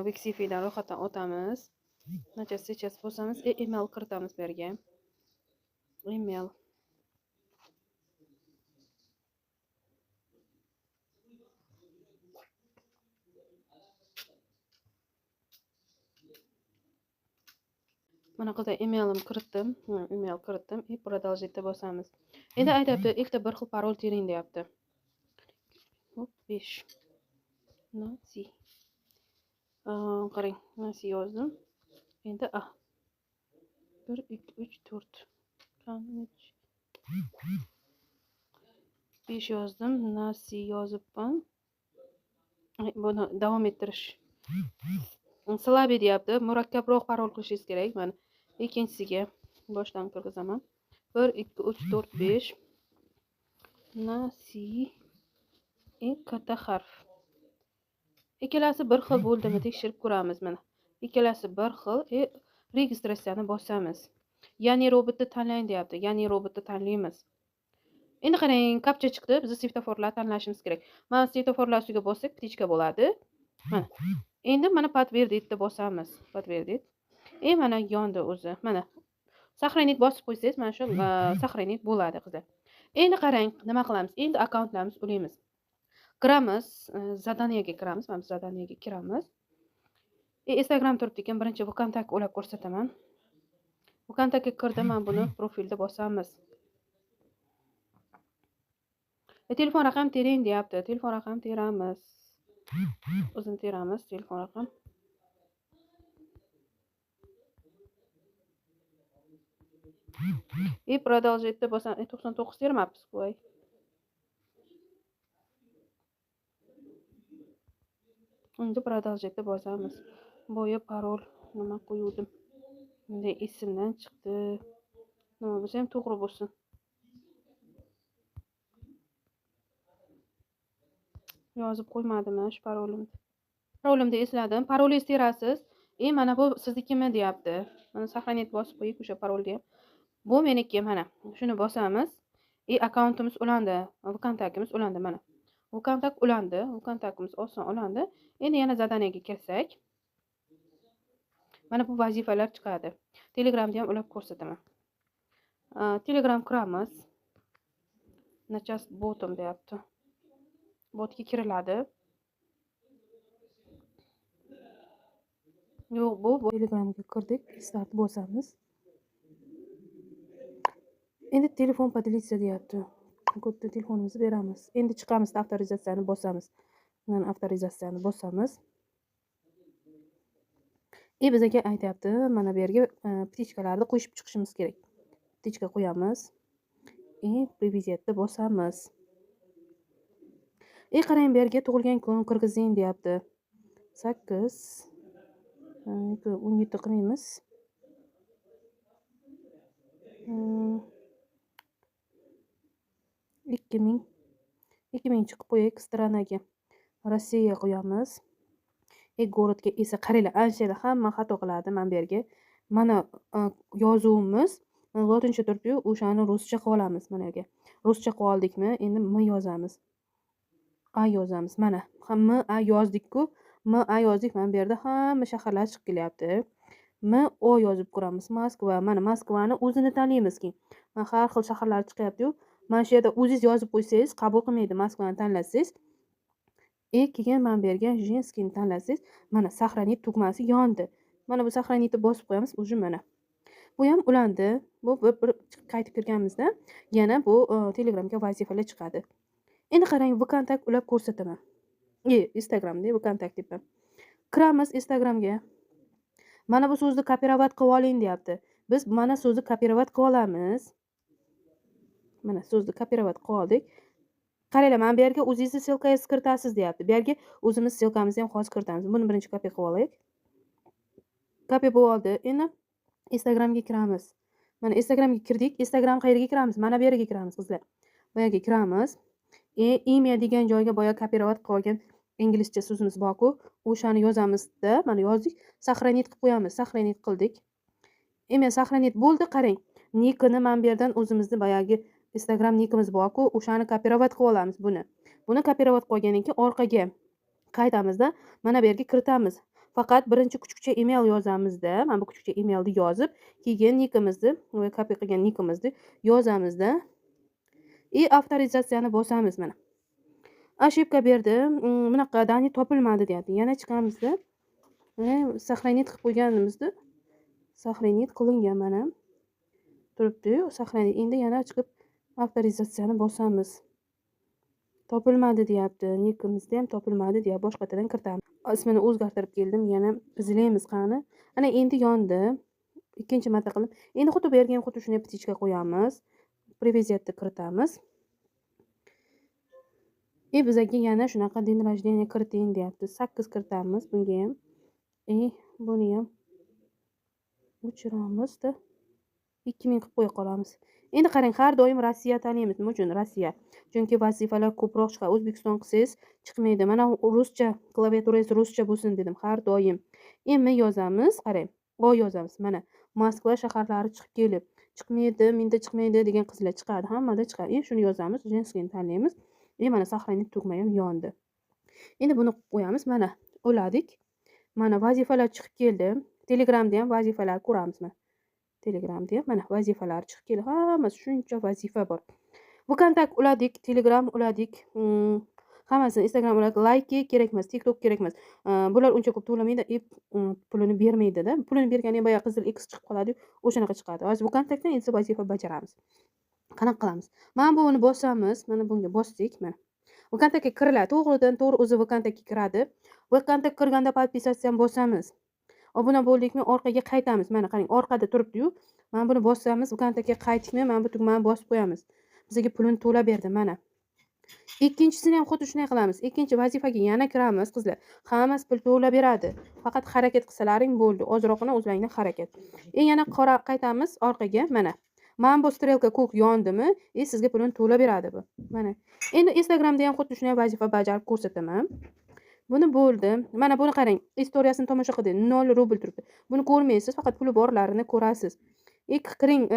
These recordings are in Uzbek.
Wixifi'dan ro'yxatdan o'tamiz. Сейчас bosamiz, email kiritamiz bu yerga. Email. Mana qilsa emailim kiritdim. Email kiritdim. Продолжить deb bosamiz. Endi aytibdi, ikkita bir xil parol tering deyapti. Hop, 5. Nasi. Qarang, nasi yozdim. Endi 1 2 3 4. 5 yozdim. Nasi yozibman. Buni davom ettirish. Slabi deyapti. Murakkabroq parol qilishingiz kerak. Mana ikkinchisiga boshdan kirgizaman. 1 2 3 4 5. Nasi katta harf. Ikkalasi bir xil bo'ldimi tekshirib ko'ramiz mana. Ikkalasi bir xil. Registratsiyani bosamiz. Ya'ni robotni tanlang deyapti. Ya'ni robotni tanlaymiz. Endi qarang, kapcha chiqdi. Biz svetoforlar tanlashimiz kerak. Mana svetoforlar ustiga bossak, птичка bo'ladi. Mana. Endi mana подтвердить deb bosamiz. Подтвердить. Mana yondi o'zi. Mana. Сохранить bosib qo'ysangiz, mana shu сохранить bo'ladi, qizlar. Endi qarang, nima qilamiz? Endi akkauntlarimiz ulaymiz. Kiramiz, zadaniyaga kiramiz. Mana zadaniyaga kiramiz. Instagram turibdi ekan, birinchi VKontakte ulab ko'rsataman. VKontaktega kirdim, mana buni profilda bosamiz. Telefon raqam tering deyapti. Telefon raqam teramiz. O'zini teramiz, telefon raqam. Продолжить deb bosamiz. 99 termabsiz qo'y. Endi продолжить deb bosamiz. Boya parol nima qo'ydim? Endi esimdan chiqdi. Nima bo'lsa ham to'g'ri bo'lsin. Yozib qo'ymadim shu parolimni. Parolimni esladim. Parolingizni terasiz. Mana bu siznikimi deyapti. Mana сохранить bosib qo'ying o'sha parolni ham. Bu meniki mana. Shuni bosamiz. Akkauntimiz ulandi. VKontaktimiz ulandi mana. VKontakte ulandi. VKontaktimiz oson ulandi. Endi yana zadaniyaga kirsak. Mana bu vazifalar chiqadi. Telegramda ham ulab ko'rsataman. Telegram kiramiz. Nachas botim deyapti. Botga kiriladi. Yo'q, bu Telegramga kirdik. Start bosamiz. Endi telefon поделиться deyapti. Kodni telefonimizni beramiz. Endi chiqamiz, avtorizatsiyani bosamiz. Mana avtorizatsiyani bosamiz. Bizga aytayapti, mana bu yerga птичкаlarni qo'shib chiqishimiz kerak. Птичка qo'yamiz. Привет deb bosamiz. Qarang, bu yerga tug'ilgan kun kirgizing deyapti. 8 17 qilamiz. 2000 chiqib qo'yaylik stranaga. Rossiya qo'yamiz. Gorodga esa qaranglar, anchada hamma xato qiladi mana bu yerga. Mana yozuvimiz lotincha turibdi, o'shani ruscha qilib olamiz mana yerga. Ruscha qilib oldikmi? Endi m yozamiz. A yozamiz. Mana hamma A yozdik-ku. M A yozdik. Mana bu yerda hamma shaharlar chiqib kelyapti. M O yozib ko'ramiz. Moskva. Mana Moskvani o'zini tanlaymiz-ki. Mana har xil shaharlar chiqyapti-yu. Mana shu yerda o'zingiz yozib qo'ysangiz, qabul qilmaydi. Moskvani tanlasangiz, keyin mana bu yerga Jenskiyni tanlasangiz, mana сохранить tugmasi yondi. Mana bu сохранitni bosib qo'yamiz, уже mana. Bu ham ulandi. Bu bir qaytib kirganimizda yana bu Telegramga vazifalar chiqadi. Endi qarang, VKontakte ulab ko'rsataman. Instagramda VKontakte deb. Kiramiz Instagramga. Mana bu so'zni kopirovat qilib oling deyapti. Biz mana so'zni kopirovat qilib olamiz. Mana so'zni kopirovat qilib oldik. Qaranglar, mana bu yerga o'zingizni silkangizni kiritasiz deyapti. Bu yerga o'zimiz silkamizni ham hozir kiritamiz. Buni birinchi kopiya qilib olaylik. Kopiya bo'lib oldi. Endi Instagramga kiramiz. Mana Instagramga kirdik. Instagram qayerga kiramiz? Mana bu yerga kiramiz, qizlar. Bu yerga kiramiz. Imya degan joyga boya kopirovat qilib olgan inglizcha so'zimiz bor-ku, o'shani yozamizda, mana yozdik, сохранить qilib qo'yamiz. Сохранить qildik. Сохранить bo'ldi, qarang. Nikni mana bu yerdan o'zimizni boyagi Instagram nikimiz bor-ku, o'shani kopirovat qilib olamiz buni. Buni kopirovat qilgandan keyin orqaga qaytamizda mana bu yerga kiritamiz. Faqat birinchi kuchukcha email yozamizda, mana bu kuchukcha emailni yozib, keyin nikimizni, kopiya qilgan nikimizni yozamizda, avtorizatsiyani bosamiz mana. Ошибка berdi. Bunaqa dani topilmadi deyapti. Yana chiqamizda. Сохранить qilib qo'yganimizda сохранить qilingan mana. Turibdi. Сохранить. Endi yana chiqib avtorizatsiyani bosamiz. Topilmadi deyapti. Nikimizni ham topilmadi deya boshqachadan kiritamiz. Ismini o'zgartirib keldim. Yana izlaymiz qani. Ana endi yondi. Ikkinchi marta qilib. Endi xuddi bu yerga ham xuddi shunday птичка qo'yamiz. Привязетni kiritamiz. Bizga yana shunaqa din rождения kiriting deyapti. 8 kiritamiz bunga ham. Buni ham o'chiramizda. 2000 qilib qo'ya qolamiz. Endi qarang, har doim Rossiya tanlaymiz. Nima uchun Rossiya? Chunki vazifalar ko'proq chiqadi. O'zbekiston qilsangiz chiqmaydi. Mana ruscha, klaviaturangiz ruscha bo'lsin dedim har doim. M yozamiz, qarang. O yozamiz. Mana Moskva shaharlari chiqib kelib, chiqmaydi, menda chiqmaydi degan qizlar chiqadi. Hammada chiqadi. Shuni yozamiz. Jenskini tanlaymiz. Mana сохранить tugma ham yondi. Endi buni qo'yamiz. Mana uladik. Mana vazifalar chiqib keldi. Telegramda ham vazifalar ko'ramiz. Telegramda ham mana vazifalar chiqib keldi. Hammasi shuncha vazifa bor. Bu kontakt uladik, Telegram uladik. Hammasini Instagram uladik. Like kerak emas, TikTok kerak emas. Bular uncha ko'p to'lamaydi, pulini bermaydi-da. Pulini berganda boya qizil X chiqib qoladi, o'shanaqa chiqadi. Hozir bu kontaktdan endi vazifa bajaramiz. Qanaqa qilamiz? Mana buni bosamiz. Mana bunga bosdik. Mana bu kontaktga kiriladi. To'g'ridan-to'g'ri o'zi bu kontaktga kiradi. Bu kontakt kirganda podpisatsiya ham bosamiz. Obuna bo'ldikmi, orqaga qaytamiz. Mana qarang, orqada turibdi-yu. Mana buni bosamiz, bu kontaktga qaytdikmi, mana bu tugmani bosib qo'yamiz. Bizga pulini to'lab berdi mana. Ikkinchisini ham xuddi shunday qilamiz. Ikkinchi vazifaga yana kiramiz, qizlar. Hammasi pul to'lab beradi. Faqat harakat qilsalaring bo'ldi. Ozroqgina o'zlaringdan harakat. Yana qaytamiz orqaga mana. Mana bu strelka ko'k yondimi, sizga pulini to'lab beradi bu. Mana. Endi Instagramda ham xuddi shunday vazifa bajarib ko'rsataman. Buni bo'ldi. Mana buni qarang. Istoriyasini tomosha qiling. 0 rubl turibdi. Buni ko'rmaysiz, faqat puli borlarini ko'rasiz. Kiring,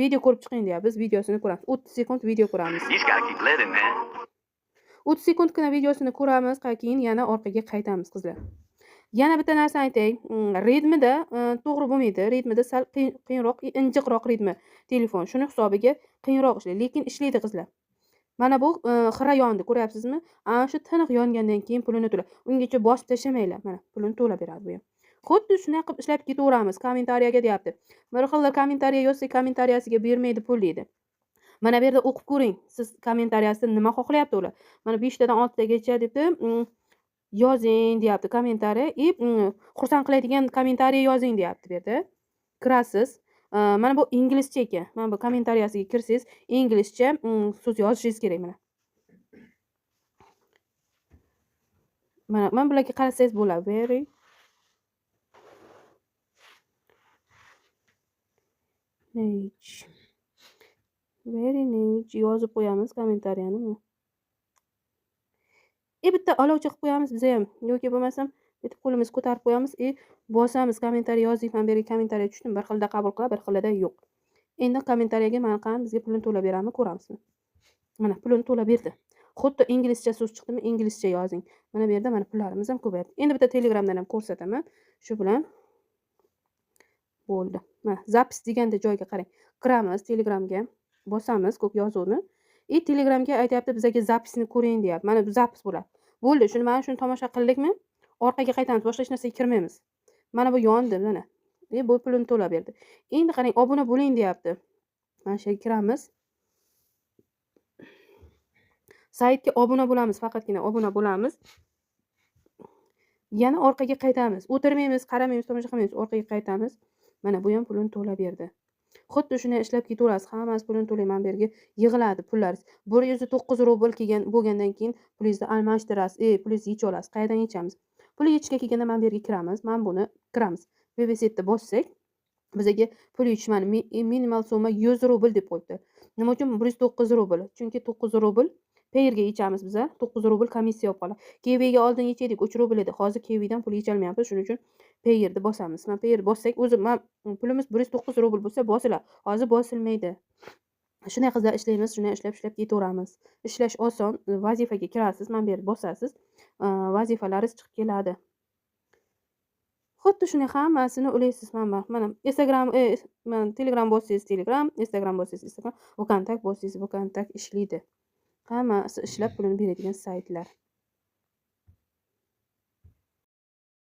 video ko'rib chiqing deyapmiz. Videosini ko'ramiz. 30 sekund video ko'ramiz. 30 sekundgina videosini ko'ramiz, keyin yana orqaga qaytamiz, qizlar. Yana bitta narsa aytay. Ritmida to'g'ri bo'lmaydi. Ritmida sal qiyinroq, injiqroq ritmi telefon. Shuni hisobiga qiyinroq ishlaydi, lekin ishlaydi, qizlar. Mana bu xira yondi, ko'ryapsizmi? Ana shu tiniq yongandan keyin pulini to'la. Ungacha bosib tashamanglar. Mana pulini to'lab beradi bu ham. Xuddi shunday qilib ishlab ketaveramiz. Kommentariyaga deyapti. Bir xillar kommentariya yozsak, kommentariyasiga bermaydi pul deydi. Mana bu yerda o'qib ko'ring. Siz kommentariyasida nima xohlayapti ular? Mana 5 tadan 6 tagacha debdi. Yozing deyapti kommentariya. Xursand qiladigan kommentariya yozing deyapti bu yerda. Kirasiz. Mana bu inglizcha ekan. Mana bu kommentariyasiga kirsangiz, inglizcha so'z yozishingiz kerak mana. Mana bularga qarasangiz bo'ladi. Very nice yozib qo'yamiz kommentariyani. Bitta olovchi qilib qo'yamiz biz ham. Yoki bo'lmasam, bitta qo'limizni ko'tarib qo'yamiz, bosamiz kommentariy yozdik, men bergan kommentariy tushdim, bir xilda qabul qiladi, bir xilda yo'q. Endi kommentariyaga mana qani bizga pulini to'lab beradimi, ko'ramizmi? Mana pulini to'lab berdi. Xuddi inglizcha so'z chiqdimi, inglizcha yozing. Mana bu yerda mana pullarimiz ham ko'payadi. Endi bitta Telegramdan ham ko'rsataman. Shu bilan bo'ldi. Mana zapis deganda joyga qarang. Kiramiz Telegramga, bosamiz ko'k yozuvni. Telegramga aytayapti bizga zapisni ko'ring deyapti. Mana bu zapis bo'ladi. Bo'ldi, shuni tomosha qildikmi? Orqaga qaytamiz, boshqa hech narsaga kirmaymiz. Mana bu yondi mana. Bu pulini to'lab berdi. Endi qarang, obuna bo'ling deyapti. Mana shu yerga kiramiz. Saytga obuna bo'lamiz, faqatgina obuna bo'lamiz. Yana orqaga qaytamiz. O'tirmaymiz, qaramaymiz, tomosha qilmaymiz, orqaga qaytamiz. Mana bu ham pulini to'lab berdi. Xuddi shunday ishlab ketaverasiz. Hammasi pulini to'layman berga yig'iladi pullaringiz. 109 rubl kelgan bo'lgandan keyin pulingizni almashtirasiz. Pulingizni yechib olasiz. Qayerdan yechamiz? Pul yechishga kelganda men bu yerga kiramiz. Men buni kiramiz. Websaytda bossak, bizga pul yechishmani minimal summa 100 rubl deb qo'yibdi. Nima uchun 109 rubl? Chunki 9 rubl Payrga yechamiz biz. 9 rubl komissiya olib qoladi. Kiwiga oldin yechadik 3 rubl edi. Hozir Kiwidan pul yecholmayapmiz. Shuning uchun Payrni bosamiz. Men Payr bossak, o'zi pulimiz 109 rubl bo'lsa bosiladi. Hozir bosilmaydi. Shunday qizlar ishlaymiz, shunday ishlab ketaveramiz. Ishlash oson, vazifaga kirasiz, mana bu yerga bosasiz, vazifalaringiz chiqib keladi. Xuddi shunday hammasini ulaysiz. Mana Instagram, mana Telegram bossangiz Telegram, Instagram bossangiz Instagram, VKontakte bossangiz VKontakte ishlaydi. Hammasi ishlab pulini beradigan saytlar.